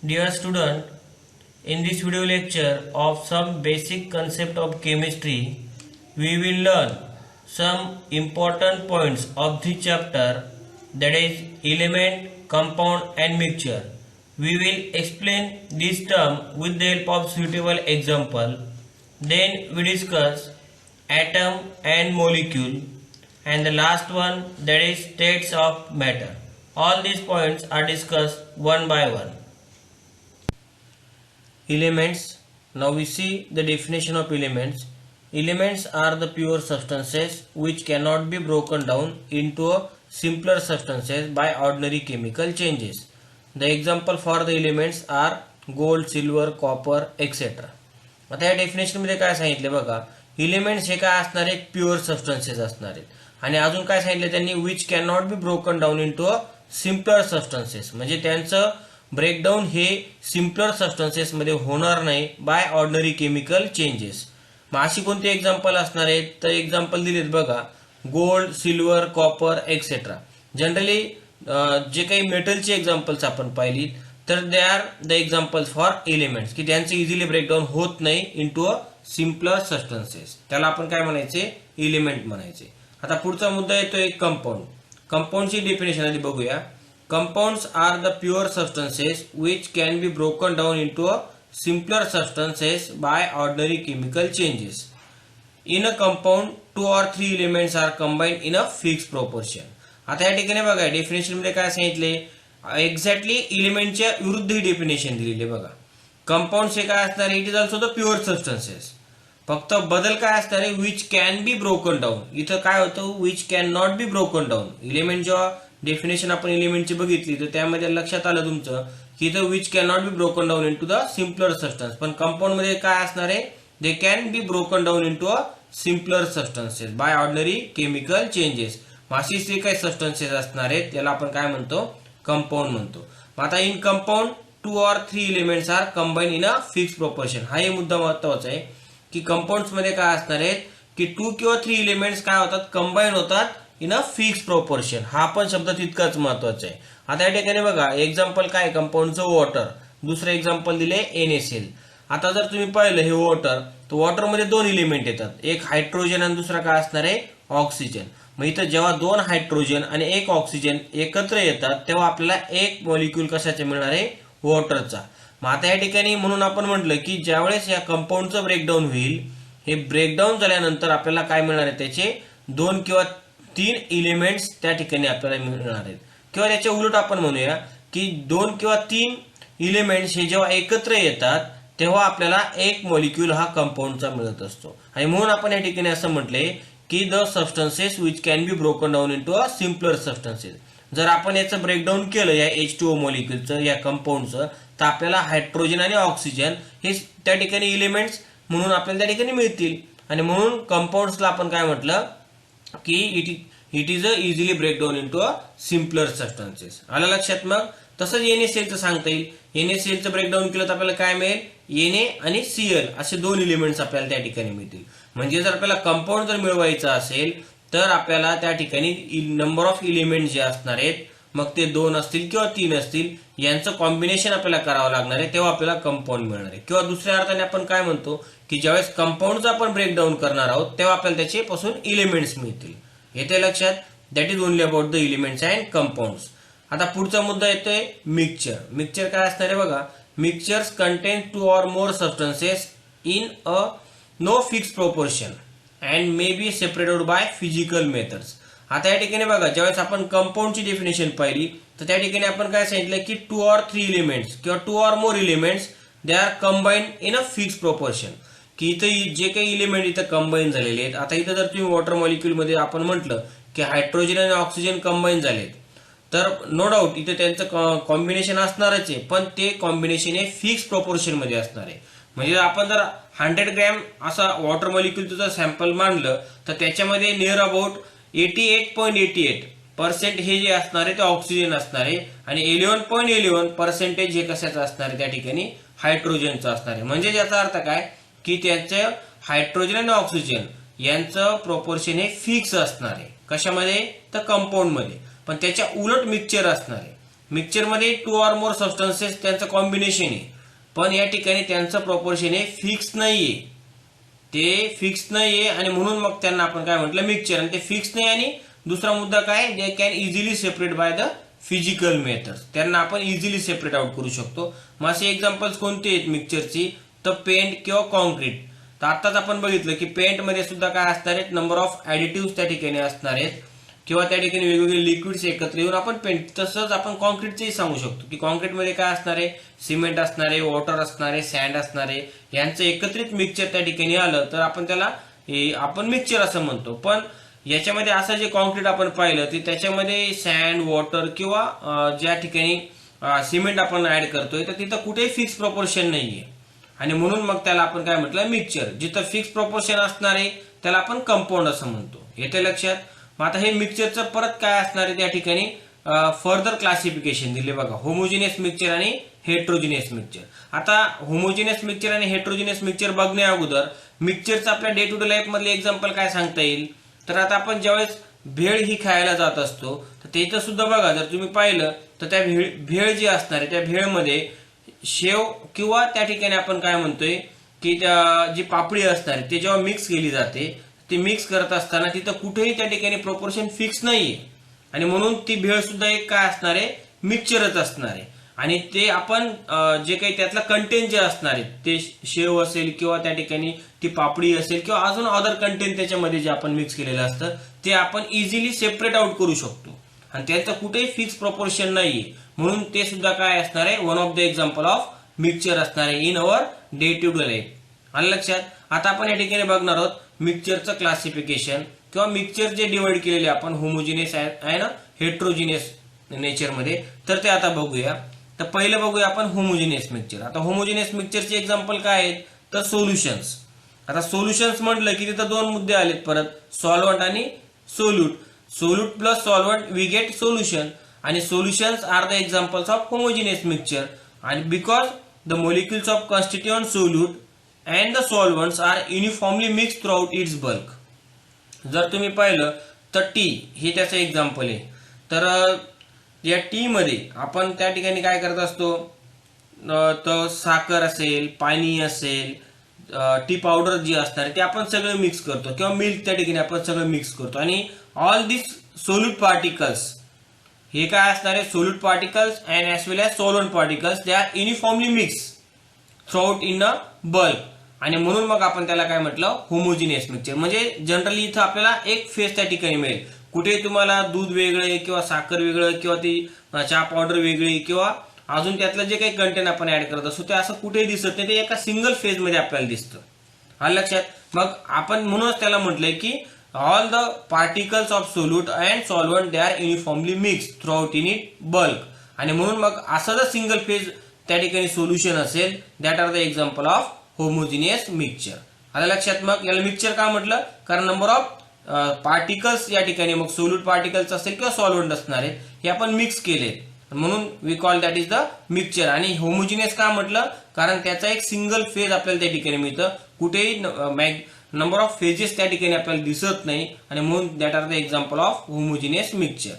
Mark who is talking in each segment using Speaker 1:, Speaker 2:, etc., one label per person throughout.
Speaker 1: Dear student, in this video lecture of some basic concept of chemistry, we will learn some important points of the chapter, that is element, compound and mixture. We will explain this term with the help of suitable example. Then we discuss atom and molecule, and the last one, that is states of matter. All these points are discussed one by one. Elements. Now we see the definition of elements. Elements are the pure substances which cannot be broken down into a simpler substances by ordinary chemical changes. The example for the elements are gold, silver, copper, etc. आता या definition मध्ये काय सांगितले बघा, elements हे काय असणार आहेत, प्युअर सबस्टन्सेस असणार आहेत. आणि अजून काय सांगितले त्यांनी, which can not be broken down into a simpler substances, म्हणजे त्यांचं ब्रेकडाऊन हे सिम्पलर सबस्टन्सेस मध्ये होणार नाही बाय ऑर्डिनरी केमिकल चेंजेस. मग अशी कोणती एक्झाम्पल असणार आहेत, तर एक्झाम्पल दिलेत बघा, gold, silver, copper etcetera. Generally जे काही मेटलची एक्झाम्पल्स आपण पाहिली तर they are the examples for elements, की त्यांचे इझिली ब्रेकडाऊन होत नाही इनटू अ सिम्पलर सबस्टन्सेस. त्याला आपण काय म्हणायचे, एलिमेंट म्हणायचे. आता पुढचा मुद्दा येतोय कंपाऊंड. कंपाऊंडची डेफिनेशन आधी बघूया. Compounds are the pure substances which can be broken down into a simpler substances by ordinary chemical changes. In a compound, 2 or 3 elements are combined in a fixed proportion. आता या ठिकाणी बघा definition मध्ये काय सांगितले, exactly एलिमेंटच्या विरुद्ध ही definition दिलेली बघा. कंपाऊंड्स हे काय असणार, it is also the pure substances. फक्त बदल काय असणार आहे, which can be broken down. इथं काय होतं, which can not be broken down. Element जेव्हा डेफिनेशन आपण एलिमेंटची बघितली तर त्यामध्ये लक्षात आलं तुमचं की इथं which can not be broken down into the simpler substance. पण कंपाऊंड मध्ये काय असणार आहे, they can be broken down into a simpler substances by ordinary chemical changes. अशी जे काही सबस्टन्सेस असणार आहेत त्याला आपण काय म्हणतो, कंपाऊंड म्हणतो. आता in compound 2 or 3 elements are combine in a fix proportion. हा एक मुद्दा महत्वाचा आहे की कंपाऊंड्स मध्ये काय असणार आहेत की 2 किंवा 3 एलिमेंट्स काय होतात, कंबाईन होतात इन अ फिक्स प्रोपोर्शन. हा पण शब्द तितकाच महत्वाचा आहे. आता या ठिकाणी बघा एक्झाम्पल काय, कंपाऊंडचं वॉटर. दुसरं एक्झाम्पल दिले NaCl. आता जर तुम्ही पाहिलं हे वॉटर, तर वॉटरमध्ये 2 एलिमेंट येतात, एक हायड्रोजन आणि दुसरा काय असणार आहे, ऑक्सिजन. मग इथं जेव्हा 2 हायड्रोजन आणि 1 ऑक्सिजन एकत्र येतात तेव्हा आपल्याला एक मॉलिक्यूल कशाचा मिळणार आहे, वॉटरचा. मग आता या ठिकाणी म्हणून आपण म्हटलं की ज्यावेळेस या कंपाऊंडचं ब्रेकडाऊन होईल, हे ब्रेकडाऊन झाल्यानंतर आपल्याला काय मिळणार आहे, त्याचे 2 किंवा 3 एलिमेंट्स त्या ठिकाणी आपल्याला मिळणार आहेत. किंवा त्याच्या उलट आपण म्हणूया की 2 किंवा 3 एलिमेंट्स हे जेव्हा एकत्र येतात तेव्हा आपल्याला एक मॉलिक्यूल हा कंपाऊंडचा मिळत असतो. आणि म्हणून आपण या ठिकाणी असं म्हटलंय की the substances which can be broken down into a simpler substances. जर आपण याचं ब्रेकडाऊन केलं या H2O मॉलिक्यूलचं, या कंपाऊंडचं, तर आपल्याला हायड्रोजन आणि ऑक्सिजन हे त्या ठिकाणी एलिमेंट्स म्हणून आपल्याला त्या ठिकाणी मिळतील. आणि म्हणून कंपाऊंड्सला आपण काय म्हटलं की it is a easily breakdown into a simpler substances. आलं लक्षात. मग तसंच NaClचं सांगता येईल. NaClचं ब्रेकडाऊन केलं तर आपल्याला काय मिळेल, Na आणि Cl असे 2 एलिमेंट्स आपल्याला त्या ठिकाणी मिळतील. म्हणजे जर आपल्याला कंपाऊंड जर मिळवायचं असेल तर आपल्याला त्या ठिकाणी नंबर ऑफ एलिमेंट जे असणार आहेत, मग ते 2 असतील किंवा 3 असतील, यांचं कॉम्बिनेशन आपल्याला करावं लागणार आहे, तेव्हा आपल्याला कंपाऊंड मिळणार आहे. किंवा दुसऱ्या अर्थाने आपण काय म्हणतो की ज्यावेळेस कंपाऊंडचं आपण ब्रेकडाऊन करणार आहोत तेव्हा आपल्याला त्याचे पासून एलिमेंट्स मिळतील. येते लक्षात. That is only about the elements and compounds. आता पुढचा मुद्दा येतोय मिक्सचर. मिक्सचर काय असणार आहे बघा, mixtures content 2 or more substances in a no fixed proportion and may be separated by physical methods. आता या ठिकाणी बघा ज्यावेळेस आपण कंपाऊंडची डेफिनेशन पाहिली तर त्या ठिकाणी आपण काय सांगितलं की 2 or 3 एलिमेंट्स किंवा 2 or more elements they are combine in a fix proportion. की इथं जे काही एलिमेंट इथं कंबाईन झालेले आहेत, आता इथं जर तुम्ही वॉटर मॉलिक्यूल मध्ये आपण म्हटलं की हायड्रोजन आणि ऑक्सिजन कंबाईन झालेत, तर नो डाऊट इथे त्यांचं कॉम्बिनेशन असणारच आहे, पण ते कॉम्बिनेशन हे फिक्स प्रोपोर्शन मध्ये असणार आहे. म्हणजे आपण जर 100 ग्रॅम असा वॉटर मॉलिक्यूलचं जर सॅम्पल मांडलं तर त्याच्यामध्ये नियर अबाउट 88.88% हे जे असणार आहे ते ऑक्सिजन असणार आहे आणि 11.11% हे कशाचं असणार आहे, त्या ठिकाणी हायड्रोजनचं असणार आहे. म्हणजे याचा अर्थ काय की त्याचं हायड्रोजन आणि ऑक्सिजन यांचं प्रोपोर्शन हे फिक्स असणार आहे. कशामध्ये, तर कंपाऊंड मध्ये. पण त्याच्या उलट मिक्सचर असणार आहे. मिक्सचरमध्ये 2 or more सबस्टन्सेस त्यांचं कॉम्बिनेशन आहे, पण या ठिकाणी त्यांचं प्रॉपोर्शन हे फिक्स नाहीये, ते फिक्स नाहीये आणि म्हणून मग त्यांना आपण काय म्हटलं मिक्सचर. आणि ते फिक्स नाही. आणि दुसरा मुद्दा काय, दे can easily separate by the physical method, त्यांना आपण इझिली सेपरेट आउट करू शकतो. मग असे एक्झाम्पल्स कोणते आहेत मिक्सचरची, तर पेंट किंवा कॉन्क्रीट. तर आताच आपण बघितलं की पेंट मध्ये सुद्धा काय असणार आहेत, नंबर ऑफ ऍडिटिव्ह त्या ठिकाणी असणार आहेत किंवा त्या ठिकाणी वेगवेगळे लिक्विड्स एकत्र येऊन आपण पेंट. तसंच आपण कॉन्क्रीटचंही सांगू शकतो की कॉन्क्रीटमध्ये काय असणार आहे, सिमेंट असणार आहे, वॉटर असणार आहे, सँड असणार आहे, यांचं एकत्रित मिक्सचर त्या ठिकाणी आलं तर आपण त्याला आपण मिक्सचर असं म्हणतो. पण याच्यामध्ये असं जे कॉन्क्रीट आपण पाहिलं ते त्याच्यामध्ये सँड, वॉटर किंवा ज्या ठिकाणी सिमेंट आपण ऍड करतोय तर तिथं कुठेही फिक्स प्रपोर्शन नाहीये आणि म्हणून मग त्याला आपण काय म्हटलं मिक्सचर. जिथं फिक्स प्रपोर्शन असणार आहे त्याला आपण कंपाऊंड असं म्हणतो. येते लक्षात. मग आता हे मिक्सचरचं परत काय असणार आहे त्या ठिकाणी फर्दर क्लासिफिकेशन दिले बघा, होमोजिनियस मिक्सचर आणि हेट्रोजिनियस मिक्सचर. आता होमोजिनियस मिक्सचर आणि हेट्रोजिनियस मिक्सचर बघण्या अगोदर मिक्सचरचं आपल्या डे टू डे लाईफ मधले एक्झाम्पल काय सांगता येईल, तर आता आपण ज्यावेळेस भेळ ही खायला जात असतो तर त्याचं सुद्धा बघा जर तुम्ही पाहिलं तर त्या भेळ जी असणार आहे त्या भेळमध्ये शेव किंवा त्या ठिकाणी आपण काय म्हणतोय की जी पापडी असणार आहे ते जेव्हा मिक्स केली जाते, ती मिक्स करत असताना तिथं कुठेही त्या ठिकाणी प्रोपोर्शन फिक्स नाहीये आणि म्हणून ती भेळ सुद्धा एक काय असणार आहे, मिक्सचरच असणार आहे. आणि ते आपण जे काही त्यातला कंटेंट जे असणार आहे ते शेव असेल किंवा त्या ठिकाणी ती पापडी असेल किंवा अजून अदर कंटेंट त्याच्यामध्ये जे आपण मिक्स केलेलं असतं ते आपण इझिली सेपरेट आउट करू शकतो आणि त्याचं कुठेही फिक्स प्रोपोर्शन नाहीये. म्हणून ते सुद्धा काय असणार आहे, one of the example of mixture असणार आहे in our day to day life. आलं लक्षात. आता आपण या ठिकाणी बघणार आहोत मिक्सचरचं क्लासिफिकेशन किंवा मिक्सचर जे डिवाइड केलेले आपण होमोजिनियस आहे ना हेट्रोजिनियस नेचरमध्ये, तर ते आता बघूया. तर पहिलं बघूया आपण होमोजिनियस मिक्सचर. आता होमोजिनियस मिक्सचरचे एक्झाम्पल काय आहेत, तर सोल्युशन्स. आता सोल्युशन्स म्हटलं की तिथं दोन मुद्दे आलेत परत, सॉल्व्हंट आणि solute. Solute plus solvent we get solution आणि solutions are the examples of homogeneous mixture. आणि because the molecules of constituent solute and the solvents are uniformly mix throughout its bulk. जर तुम्ही पाहिलं तर T हे त्याचं example आहे. तर या टी मध्ये आपण त्या ठिकाणी काय करत असतो, तर साखर असेल, पाणी असेल, टी पावडर जी असणार ते आपण सगळं मिक्स करतो किंवा मिल्क त्या ठिकाणी आपण सगळं मिक्स करतो आणि ऑल दिस सोल्यूट पार्टिकल्स हे काय असणार आहे, solute particles and as well as solvent particles they are uniformly mix through out in a bulk. आणि म्हणून मग आपण त्याला काय म्हटलं, होमोजिनियस मिक्सचर. म्हणजे जनरली इथं आपल्याला एक फेज त्या ठिकाणी मिळेल. कुठे तुम्हाला दूध वेगळे किंवा साखर वेगळं किंवा ती चहा पावडर वेगळी किंवा अजून त्यातलं जे काही कंटेंट आपण ऍड करत असतो ते असं कुठेही दिसत नाही, ते एका सिंगल फेज मध्ये आपल्याला दिसतं. हा लक्षात. मग आपण म्हणूनच त्याला म्हटलंय की all the particles of solute and solvent they are uniformly mix through out in it bulk. आणि म्हणून मग असं जर सिंगल फेज त्या ठिकाणी सोल्युशन असेल, that are the example of homogeneous mixture. आता लक्षात. मग याला मिक्सचर का म्हटलं, कारण नंबर ऑफ पार्टिकल्स या ठिकाणी मग सोल्यूट पार्टिकल्स असेल किंवा सॉल्व्हंट असणार आहेत हे आपण मिक्स केले म्हणून we call that is the mixture. आणि होमोजिनियस का म्हटलं, कारण त्याचा एक सिंगल फेज आपल्याला त्या ठिकाणी मिळतं, कुठेही नंबर ऑफ फेजेस त्या ठिकाणी आपल्याला दिसत नाही आणि म्हणून that are the example of homogeneous mixture.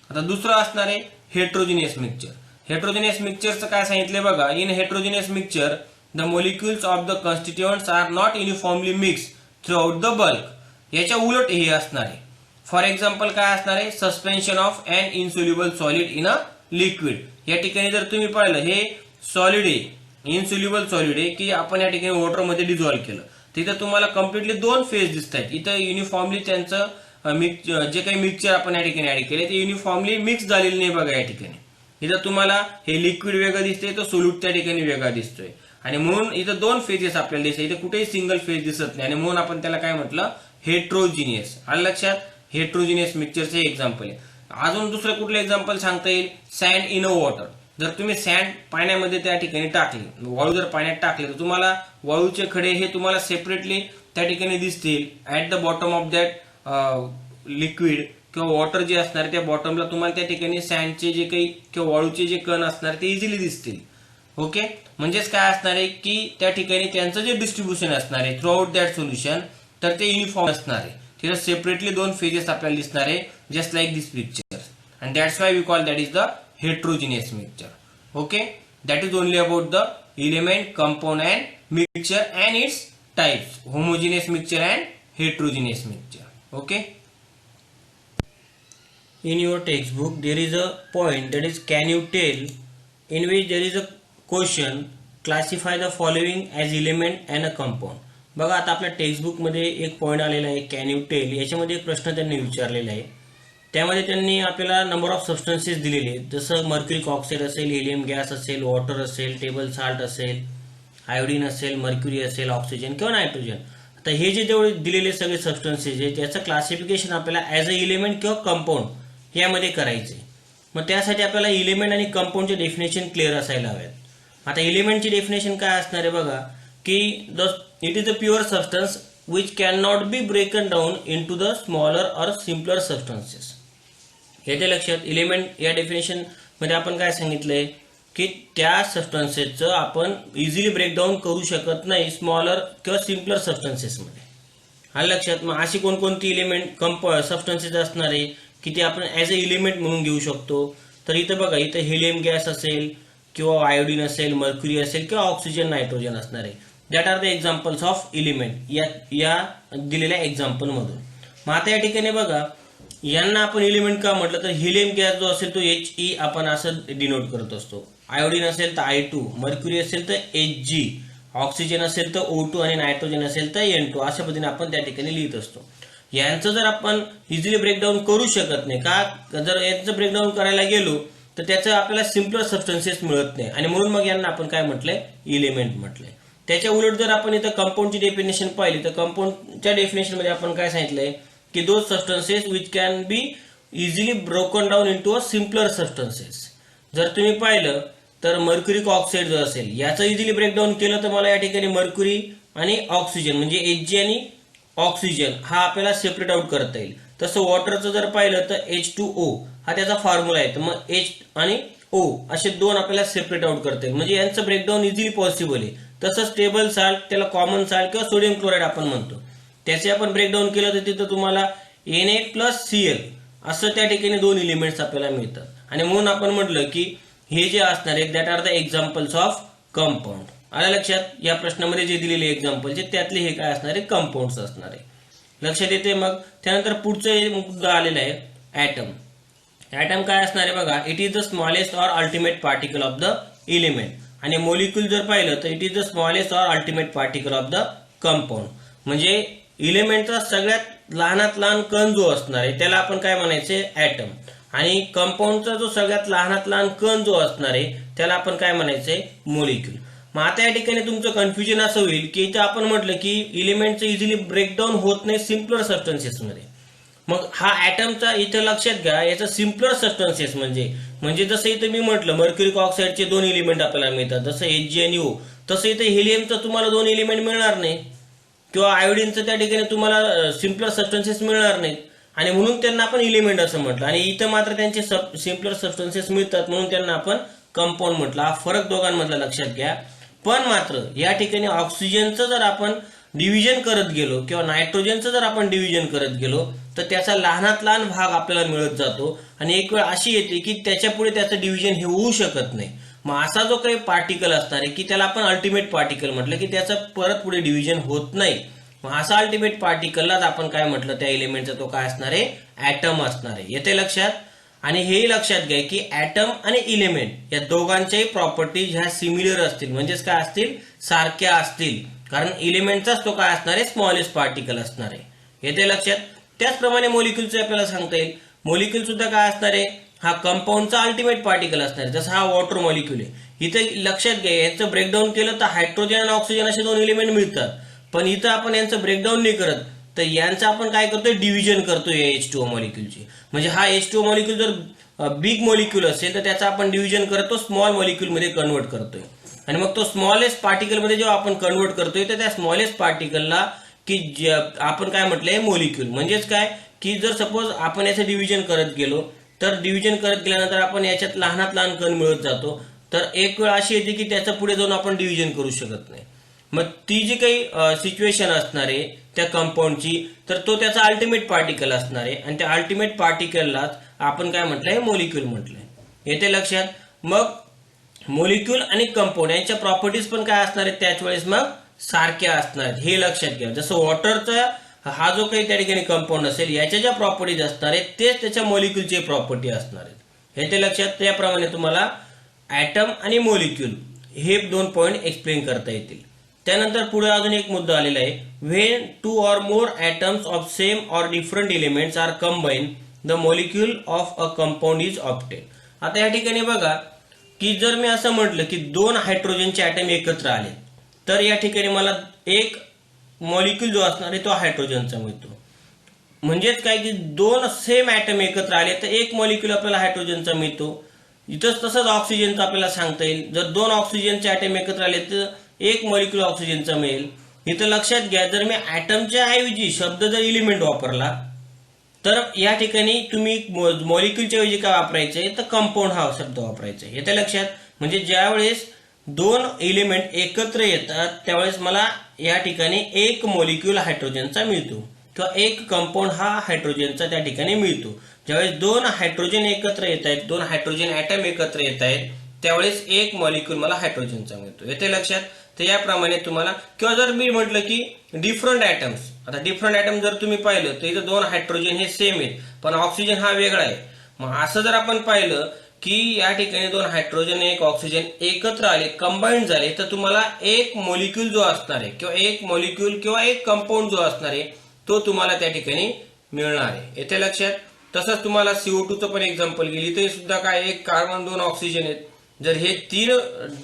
Speaker 1: आता दुसरं असणार आहे हेट्रोजिनियस मिक्सचर. हेट्रोजिनियस मिक्सचरचं काय सांगितलंय बघा, in heterogeneous mixture the molecules of the constituents are not uniformly mix throughout the bulk. याच्या उलट हे असणार आहे. फॉर एक्झाम्पल काय असणार आहे, suspension of an insoluble solid in a liquid. या ठिकाणी जर तुम्ही पाहिलं हे सॉलिड आहे, इनसोल्युबल सॉलिड आहे की आपण या ठिकाणी वॉटरमध्ये डिझॉल्व्ह केलं, तिथं तुम्हाला कम्प्लिटली दोन फेज दिसत आहेत. इथं युनिफॉर्मली त्यांचं जे काही मिक्सचर आपण या ठिकाणी ऍड केले ते युनिफॉर्मली मिक्स झालेलं नाही बघा. या ठिकाणी इथं तुम्हाला हे लिक्विड वेगळं दिसतंय, तो सोल्यूट त्या ठिकाणी वेगळा दिसतोय आणि म्हणून इथं दोन फेजेस आपल्याला दिसतात, इथं कुठेही सिंगल फेज दिसत नाही आणि म्हणून आपण त्याला काय म्हटलं, हेट्रोजिनियस. आलं लक्षात. हेट्रोजिनियस मिक्सचरचे एक्झाम्पल आहे. अजून दुसरं कुठलं एक्झाम्पल सांगता येईल, सँड इन अ वॉटर. जर तुम्ही सँड पाण्यामध्ये त्या ठिकाणी टाकली, वाळू जर पाण्यात टाकले तर तुम्हाला वाळूचे खडे हे तुम्हाला सेपरेटली त्या ठिकाणी दिसतील at the bottom of that liquid किंवा वॉटर जे असणार त्या बॉटमला तुम्हाला त्या ठिकाणी सँडचे जे काही किंवा वाळूचे जे कण असणार ते इझिली दिसतील. ओके. म्हणजेच काय असणार आहे की त्या ठिकाणी त्यांचं जे डिस्ट्रीब्युशन असणार आहे थ्रू आउट दॅट सोल्युशन तर ते युनिफॉर्म असणार आहे. तिथे सेपरेटली दोन फेजेस आपल्याला दिसणार आहे just like this picture. And that's why we call that is the heterogeneous mixture. Okay, that is only about the element, compound and mixture and its types, homogeneous mixture and heterogeneous mixture. Okay, in your textbook there is a point, that is can you tell, in which there is a question, classify the following as element and a compound. बघा आता आपल्या टेक्स्टबुकमध्ये एक point आलेला आहे, can you tail. याच्यामध्ये एक प्रश्न त्यांनी विचारलेला आहे. त्यामध्ये त्यांनी आपल्याला नंबर ऑफ सबस्टन्सेस दिलेले आहेत, जसं मर्क्युरिक ऑक्साईड असेल, हिलियम गॅस असेल, वॉटर असेल, टेबल साल्ट असेल, आयोडीन असेल, मर्क्युरी असेल, ऑक्सिजन किंवा नायट्रोजन. आता हे जे जेवढे दिलेले सगळे सबस्टन्सेस आहे त्याचं क्लासिफिकेशन आपल्याला ॲज अ इलिमेंट किंवा कंपाऊंड यामध्ये करायचे. मग त्यासाठी आपल्याला इलिमेंट आणि कंपाऊंडचे डेफिनेशन क्लिअर असायला हवेत. आता इलिमेंटची डेफिनेशन काय असणार आहे बघा, की it is a pure substance which can not be broken down in to the smaller or simpler substances. येते लक्षात. इलिमेंट या डेफिनेशन मध्ये आपण काय सांगितलंय, की त्या सबस्टन्सेसचं आपण इझिली ब्रेकडाऊन करू शकत नाही स्मॉलर किंवा सिम्पलर सबस्टन्सेसमध्ये. हा लक्षात. मग अशी कोणकोणती इलिमेंट सबस्टन्सेस असणार आहे की ते आपण ॲज अ इलिमेंट म्हणून घेऊ शकतो. तर इथं बघा, इथं हिलियम गॅस असेल किंवा आयोडीन असेल, मर्क्युरी असेल किंवा ऑक्सिजन, नायट्रोजन असणार आहे. That are the examples of element या दिलेल्या एक्झाम्पल मधून. मग आता या ठिकाणी बघा, यांना आपण इलिमेंट का म्हटलं, तर हिलियम गॅस जो असेल तो He आपण असं डिनोट करत असतो, आयोडीन असेल तर I2, मर्क्युरी असेल तर Hg, ऑक्सिजन असेल तर O2 आणि नायट्रोजन असेल तर N2. अशा पद्धतीने आपण त्या ठिकाणी लिहित असतो. यांचं जर आपण इझिली ब्रेकडाऊन करू शकत नाही का, जर यांचं ब्रेकडाऊन करायला गेलो तर त्याचं आपल्याला सिम्पलर सबस्टन्सेस मिळत नाही, आणि म्हणून मग यांना आपण काय म्हटलंय, इलिमेंट म्हटलंय. त्याच्या उलट जर आपण इथं कंपाऊंडची डेफिनेशन पाहिली तर कंपाऊंडच्या डेफिनेशन मध्ये आपण काय सांगितलंय, की those substances which can be easily broken down in to a simpler substances. जर तुम्ही पाहिलं तर मर्क्युरिक ऑक्साईड जो असेल याचं इझिली ब्रेकडाऊन केलं तर मला या ठिकाणी मर्क्युरी आणि ऑक्सिजन म्हणजे Hg आणि ऑक्सिजन हा आपल्याला सेपरेट आउट करता येईल. तसं वॉटरचं जर पाहिलं तर H2O हा त्याचा फॉर्म्युला आहे, तर मग H आणि O असे दोन आपल्याला सेपरेट आउट करता येईल, म्हणजे यांचं ब्रेकडाऊन इझिली पॉसिबल आहे. तसंच टेबल साल्ट, त्याला कॉमन साल्ट किंवा सोडियम क्लोराईड आपण म्हणतो, त्याचे आपण ब्रेकडाऊन केलं तर तिथं तुम्हाला Na+Cl असं त्या ठिकाणी दोन एलिमेंट्स आपल्याला मिळतात. आणि म्हणून आपण म्हटलं की हे जे असणार आहे that are the examples of compound. आलं लक्षात. या प्रश्नामध्ये जे दिलेले एक्झाम्पल त्यातले हे काय असणार आहे, कंपाऊंड्स असणार आहे. लक्षात येते. मग त्यानंतर पुढचं मुद्दा आलेला आहे ऍटम. ऍटम काय असणार आहे बघा, it is the smallest or ultimate particle of the element. आणि मोलिक्यूल जर पाहिलं तर it is the smallest or ultimate particle of the compound. म्हणजे इलिमेंटचा सगळ्यात लहानात लहान कण जो असणार आहे त्याला आपण काय म्हणायचे, ऍटम. आणि कंपाऊंडचा जो सगळ्यात लहानात लहान कण जो असणार आहे त्याला आपण काय म्हणायचंय, मोलिक्यूल. मग आता या ठिकाणी तुमचं कन्फ्युजन असं होईल की इथं आपण म्हटलं की इलिमेंटचं इझिली ब्रेकडाऊन होत नाही सिम्पलर सबस्टन्सेसमध्ये. मग हा ऍटमचा इथं लक्षात घ्या, याचा सिम्पलर सबस्टन्सेस म्हणजे जसं इथं मी म्हटलं मर्क्युरिक ऑक्साईडचे दोन एलिमेंट आपल्याला मिळतात, जसं Hg आणि O, तसं इथं हिलियमचं तुम्हाला दोन एलिमेंट मिळणार नाही, किंवा आयोडीनचं त्या ठिकाणी तुम्हाला सिम्पलर सबस्टन्सेस मिळणार नाहीत, आणि म्हणून त्यांना आपण एलिमेंट असं म्हटलं. आणि इथं मात्र त्यांचे सिम्पलर सबस्टन्सेस मिळतात म्हणून त्यांना आपण कंपाऊंड म्हटलं. हा फरक दोघांमधला लक्षात घ्या. पण मात्र या ठिकाणी ऑक्सिजनचं जर आपण डिव्हिजन करत गेलो किंवा नायट्रोजनचं जर आपण डिव्हिजन करत गेलो तर त्याचा लहानात लहान भाग आपल्याला मिळत जातो, आणि एक वेळ अशी येते की त्याच्या पुढे त्याचं डिव्हिजन हे होऊ शकत नाही. मग असा जो काही पार्टिकल असणार आहे की त्याला आपण अल्टिमेट पार्टिकल म्हटलं, की त्याचं परत पुढे डिव्हिजन होत नाही. मग असा अल्टिमेट पार्टिकललाच आपण काय म्हटलं, त्या एलिमेंटचा तो काय असणार आहे, ऍटम असणार आहे. येते लक्षात. आणि हेही लक्षात घ्या की ऍटम आणि इलिमेंट या दोघांच्याही प्रॉपर्टीज ह्या सिमिलर असतील, म्हणजेच काय असतील, सारख्या असतील. कारण इलिमेंटचाच तो काय असणार आहे, स्मॉलेस्ट पार्टिकल असणार आहे. येते लक्षात. त्याचप्रमाणे मोलिक्युलचं आपल्याला सांगता येईल. मोलिक्युल सुद्धा काय असणार आहे, हा कंपाऊंडचा अल्टिमेट पार्टिकल असणार आहे. जसं हा वॉटर मॉलिक्युल आहे, इथे लक्षात घ्या यांचं ब्रेकडाऊन केलं तर हायड्रोजन आणि ऑक्सिजन असे दोन एलिमेंट मिळतात. पण इथं आपण यांचं ब्रेकडाऊन नाही करत, तर यांचं आपण काय करतोय, डिव्हिजन करतोय या H2O मॉलिक्युलची. म्हणजे हा H2O मॉलिक्युल जर बिग मॉलिक्युल असेल तर त्याचा आपण डिव्हिजन करतो, स्मॉल मॉलिक्युल मध्ये कन्वर्ट करतोय. आणि मग तो स्मॉलेस्ट पार्टिकल मध्ये जेव्हा आपण कन्वर्ट करतोय तर त्या स्मॉलेस्ट पार्टिकलला की आपण काय म्हटलंय, मोलिक्युल. म्हणजेच काय की जर सपोज आपण याचं डिव्हिजन करत गेलो तर डिव्हिजन करत गेल्यानंतर आपण याच्यात लहानात लहान कण मिळत जातो, तर एक वेळ अशी येते की त्याच्या पुढे जाऊन आपण डिव्हिजन करू शकत नाही. मग ती जी काही सिच्युएशन असणार आहे त्या कंपाऊंडची, तर तो त्याचा अल्टिमेट पार्टिकल असणार आहे, आणि त्या अल्टिमेट पार्टिकललाच आपण काय म्हटलंय, मोलिक्युल म्हटलंय. येते लक्षात. मग मॉलिक्यूल आणि कंपाऊंड यांच्या प्रॉपर्टीज पण काय असणार आहेत त्याच वेळेस मग सारख्या असणार आहेत, हे लक्षात घ्या. जसं वॉटरचा हा जो काही त्या ठिकाणी कंपाऊंड असेल याच्या ज्या प्रॉपर्टीज असणार आहेत तेच त्याच्या मॉलिक्यूलची प्रॉपर्टी असणार आहेत, हे ते लक्षात. त्याप्रमाणे तुम्हाला ऍटम आणि मॉलिक्यूल हे 2 पॉइंट एक्सप्लेन करता येतील. त्यानंतर पुढे अजून एक मुद्दा आलेला आहे. When 2 or more atoms of same or different elements are combined, the molecule of a compound is obtained. आता या ठिकाणी बघा की जर मी असं म्हटलं की 2 हायड्रोजनचे ॲटम एकत्र आले तर या ठिकाणी मला एक मॉलिक्यूल जो असणार आहे तो हायड्रोजनचा मिळतो. म्हणजेच काय की 2 सेम ॲटम एकत्र आले तर एक मॉलिक्यूल आपल्याला हायड्रोजनचा मिळतो. इथंच तसंच ऑक्सिजनचा आपल्याला सांगता येईल. जर 2 ऑक्सिजनचे ॲटम एकत्र आले तर एक मॉलिक्यूल ऑक्सिजनचा मिळेल. इथं लक्षात घ्या, जर मी ॲटमच्या ऐवजी शब्द जर एलिमेंट वापरला तर या ठिकाणी तुम्ही मॉलिक्यूलच्या ऐवजी काय वापरायचंय तर कंपाऊंड हा शब्द वापरायचा आहे, येते लक्षात. म्हणजे ज्यावेळेस 2 एलिमेंट एकत्र येतात त्यावेळेस मला या ठिकाणी एक मॉलिक्यूल हायड्रोजनचा मिळतो किंवा एक कंपाऊंड हा हायड्रोजनचा त्या ठिकाणी मिळतो. ज्यावेळेस 2 हायड्रोजन एकत्र येत आहेत, 2 हायड्रोजन ॲटम एकत्र येत आहेत त्यावेळेस एक मॉलिक्यूल मला हायड्रोजनचा मिळतो, येते लक्षात. तर याप्रमाणे तुम्हाला, किंवा जर मी म्हटलं की डिफरंट ॲटम्स, आता डिफरंट ॲटम जर तुम्ही पाहिलं तर इथं 2 हायड्रोजन हे सेम आहेत पण ऑक्सिजन हा वेगळा आहे. मग असं जर आपण पाहिलं की या ठिकाणी 2 हायड्रोजन एक ऑक्सिजन एकत्र आले, कंबाईंड झाले, तर तुम्हाला एक मॉलिक्यूल जो असणार आहे किंवा एक मॉलिक्यूल किंवा एक कंपाऊंड जो असणार आहे तो तुम्हाला त्या ठिकाणी मिळणार आहे, येते लक्षात. तसंच तुम्हाला CO2चं पण एक्झाम्पल गेली तरी सुद्धा काय, एक कार्बन 2 ऑक्सिजन आहेत. जर हे 3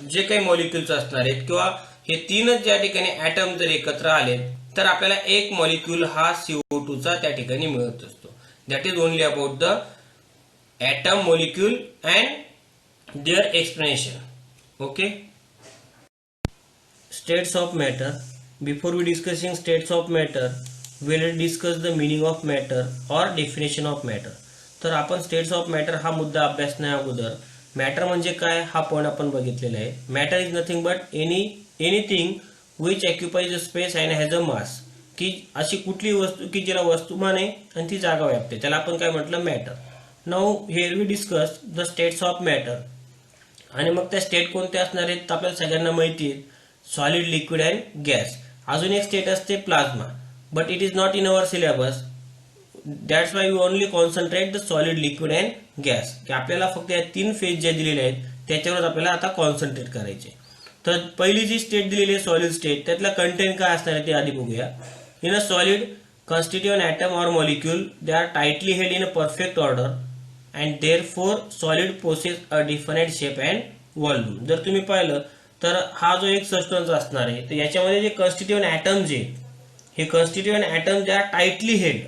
Speaker 1: जे काही मॉलिक्यूल्स असणार आहेत किंवा हे 3च ज्या ठिकाणी ॲटम जर एकत्र आले तर आपल्याला एक मॉलिक्यूल हा CO2चा त्या ठिकाणी मिळत असतो. That is only about the atom, molecule and their explanation. Okay. States of matter. Before we discussing states of matter we'll discuss the meaning of matter or definition of matter. तर आपण states of matter हा मुद्दा अभ्यासण्या अगोदर matter म्हणजे काय हा point आपण बघितलेला आहे. Matter is nothing but anything which occupies a space and has a mass. की अशी कुठली वस्तू की ज्याला वस्तुमान आहे आणि ती जागा व्यापते त्याला आपण काय म्हटलं, matter. Now here we discuss the states of matter. आणि मग त्या स्टेट कोणत्या असणार आहेत तर आपल्याला सगळ्यांना माहिती आहे, सॉलिड, लिक्विड अँड गॅस. अजून एक स्टेट असते plasma, but it is not in our syllabus. That's why we only concentrate the solid, liquid and gas. की आपल्याला फक्त या 3 फेज ज्या दिलेल्या आहेत त्याच्यावर आपल्याला आता कॉन्सन्ट्रेट करायचे. तर पहिली जी स्टेट दिलेली आहे सॉलिड स्टेट, त्यातला कंटेंट काय असणार आहे ते आधी बघूया. In a solid constituent atom or molecule they are tightly held in a perfect order and therefore solid possess a definite shape and volume. जर तुम्ही पाहिलं तर हा जो एक सबस्टन्स असणार आहे तर याच्यामध्ये जे कॉन्स्टिट्युएंट ॲटम जे हे कॉन्स्टिट्युएंट ॲटम ज्या टाइटली हेल्ड,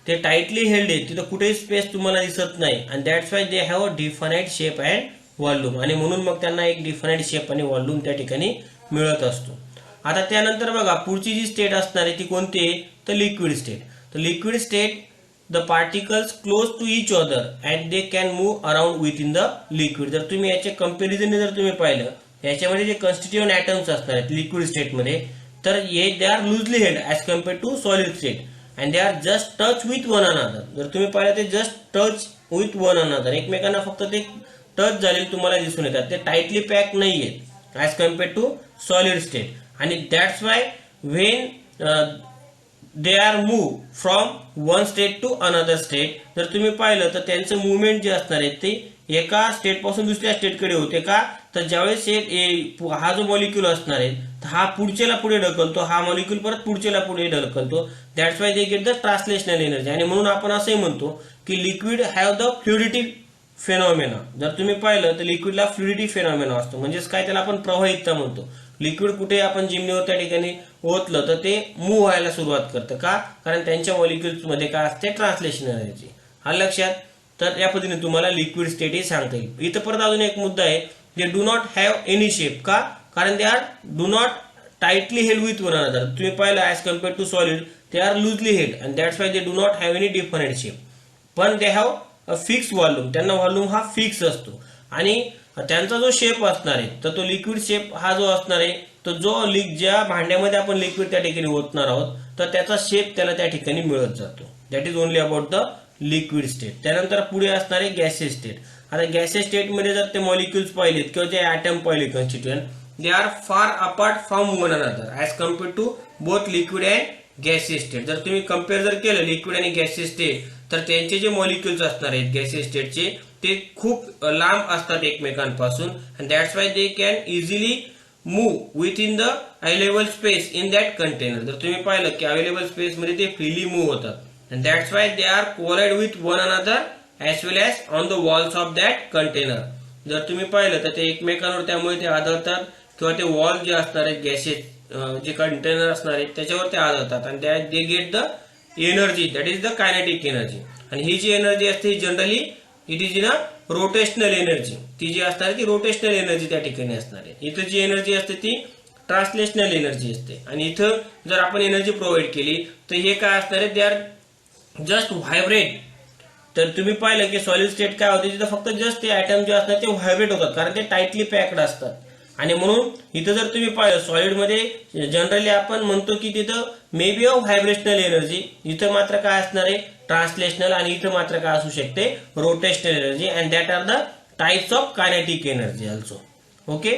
Speaker 1: ते टाइटली हेल्ड आहे, तिथं कुठेही स्पेस तुम्हाला दिसत नाही. आणि that's why they have a definite shape and volume. आणि म्हणून मग त्यांना एक डिफाइनाइट शेप आणि व्हॉल्यूम त्या ठिकाणी मिळत असतो. आता त्यानंतर बघा पुढची जी स्टेट असणार आहे ती कोणती आहे तर लिक्विड स्टेट. तर liquid state the particles close to each other and they can move around within the liquid. जर तुम्ही याच्या कंपॅरिझनने जर तुम्ही पाहिलं याच्यामध्ये जे कॉन्स्टिट्युएंट ॲटम्स असणार आहेत लिक्विड स्टेटमध्ये तर हे they are loosely held as compared to solid state and they are just touch with one another. जर तुम्ही पाहिलं ते just touch with one another, एकमेकांना फक्त ते टच झालेले तुम्हाला दिसून येतात, ते टाइटली पॅक नाही आहेत as compared to solid state. आणि that's why when they are move from one state to another state, जर तुम्ही पाहिलं तर त्यांचं मुवमेंट जे असणार आहे ते एका स्टेट पासून दुसऱ्या स्टेटकडे होते का तर ज्यावेळेस हा जो मॉलिक्यूल असणार आहे हा पुढच्याला पुढे ढकलतो, हा मॉलिक्यूल परत पुढच्याला पुढे ढकलतो. That's why they get the translational energy. आणि म्हणून आपण असंही म्हणतो की liquid have the fluidity phenomena. जर तुम्ही पाहिलं तर लिक्विडला फ्लुइडिटी फेनॉमेना असतो, म्हणजेच काय त्याला आपण प्रवाहितता म्हणतो. लिक्विड कुठे आपण जिमनीवर त्या ठिकाणी ओतलं तर ते मूव्ह व्हायला सुरुवात करतं का, कारण त्यांच्या मॉलिक्युल्स मध्ये काय असते ट्रान्सलेशन एनर्जी. हा लक्षात. तर या पद्धतीने तुम्हाला लिक्विड स्टेट ही सांगता येईल. इथं परत अजून एक मुद्दा आहे, they do not have any shape. का, कारण they are do not tightly held with one another. तुम्ही पाहिलं as compared to solid they are loosely held and that's why they do not have any different shape. पण they have a fix volume, त्यांना volume हा fix असतो. आणि त्यांचा जो shape असणार आहे तर तो लिक्विड शेप हा जो असणार आहे तो जो ज्या भांड्यामध्ये आपण लिक्विड त्या ठिकाणी ओतणार आहोत तर त्याचा शेप त्याला त्या ठिकाणी मिळत जातो. That is only about the liquid state. त्यानंतर पुढे असणारे गॅसियस स्टेट. आता गॅसियस स्टेटमध्ये जर ते मॉलिक्युल्स पाहिलेत किंवा जे ॲटम पाहिले constituent they are far apart from one another as compare to both liquid and gaseous state. जर तुम्ही कम्पेअर जर केलं लिक्विड आणि गॅसियस स्टेट तर त्यांचे जे मॉलिक्युल्स असणार आहेत गॅसियस स्टेटचे ते खूप लांब असतात एकमेकांपासून and that's why they can easily move within the available space in that container. जर तुम्ही पाहिलं की अवेलेबल स्पेस मध्ये ते फ्रीली मूव्ह होतात and that's why they are collide with one another as well as on the walls of that container. जर तुम्ही पाहिलं तर ते एकमेकांवर त्यामुळे ते आढळतात किंवा ते वॉल जे असणार आहेत गॅसेस जे कंटेनर असणार आहेत त्याच्यावर ते आढळतात आणि they get the energy that is the kinetic energy. आणि ही जी एनर्जी असते ही generally it is in a rotational energy. ती जी असणार ती रोटेशनल एनर्जी त्या ठिकाणी असणार आहे. इथं जी एनर्जी असते ती ट्रान्सलेशनल एनर्जी असते आणि इथं जर आपण एनर्जी प्रोव्हाइड केली तर हे काय असणार आहे दे आर जस्ट व्हायब्रेट. तर तुम्ही पाहिलं की सॉलिड स्टेट काय होते तिथं फक्त जस्ट ते ॲटम जे असतात ते व्हायब्रेट होतात कारण ते टाईटली पॅक्ड असतात. आणि म्हणून इथं जर तुम्ही पाहिलं सॉलिडमध्ये जनरली आपण म्हणतो की तिथं may be a vibrational energy, इथं मात्र काय असणार आहे ट्रान्सलेशनल आणि इथं मात्र काय असू शकते rotational energy and that are the types of kinetic energy also. Okay.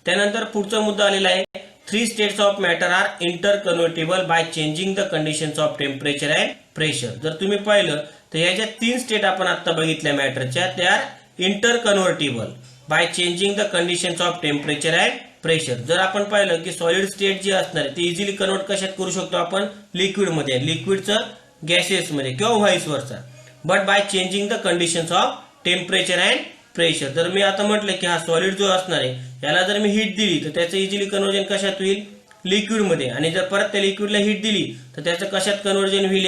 Speaker 1: त्यानंतर पुढचा मुद्दा आलेला आहे 3 states of matter are interconvertible by changing the conditions of temperature and pressure. जर तुम्ही पाहिलं तर ह्या ज्या 3 स्टेट आपण आता बघितल्या मॅटरच्या त्या are interconvertible by changing the conditions of temperature and pressure. जर आपण पाहिलं की सॉलिड स्टेट जी असणार आहे ती इझिली कन्वर्ट कशात करू शकतो आपण लिक्विडमध्ये, लिक्विडचं गॅसेसमध्ये किंवा व्हाईस वर्सा, but by changing the conditions of temperature and pressure. जर मी आता म्हटलं की हा सॉलिड जो असणार आहे याला जर मी हीट दिली तर त्याचं इझिली कन्वर्जन कशात होईल लिक्विडमध्ये आणि जर परत त्या लिक्विडला हीट दिली तर त्याचं कशात कन्वर्जन होईल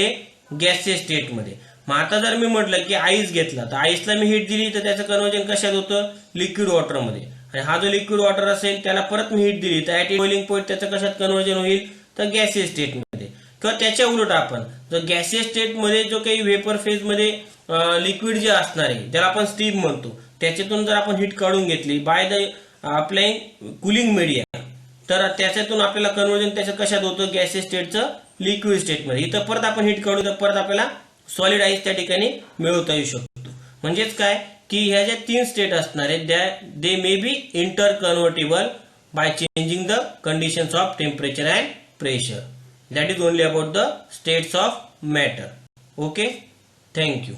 Speaker 1: गॅसियस स्टेटमध्ये. मग आता जर मी म्हटलं की आईस घेतला तर आईसला मी हीट दिली तर त्याचं कन्वर्जन कशात होतं लिक्विड वॉटरमध्ये आणि हा जो लिक्विड वॉटर असेल त्याला परत मी हीट दिली तर ॲट बॉइलिंग पॉईंट त्याचं कशात कन्वर्जन होईल तर गॅसियस स्टेटमध्ये. किंवा त्याच्या उलट आपण जर गॅसियस स्टेटमध्ये जो काही वेपर फेजमध्ये लिक्विड जे असणार आहे ज्याला आपण स्टीम म्हणतो त्याच्यातून जर आपण हीट काढून घेतली by the applying cooling media तर त्याच्यातून आपल्याला कन्वर्जन त्याचं कशात होतं गॅसियस स्टेटचं लिक्विड स्टेटमध्ये. इथं परत आपण हीट काढू तर परत आपल्याला सॉलिड आईस त्या ठिकाणी मिळवता येऊ शकतो. म्हणजेच काय की ह्या ज्या 3 स्टेट असणार आहेत they may be interconvertible by changing the conditions of temperature and pressure. That is only about the states of matter. Okay. Thank you.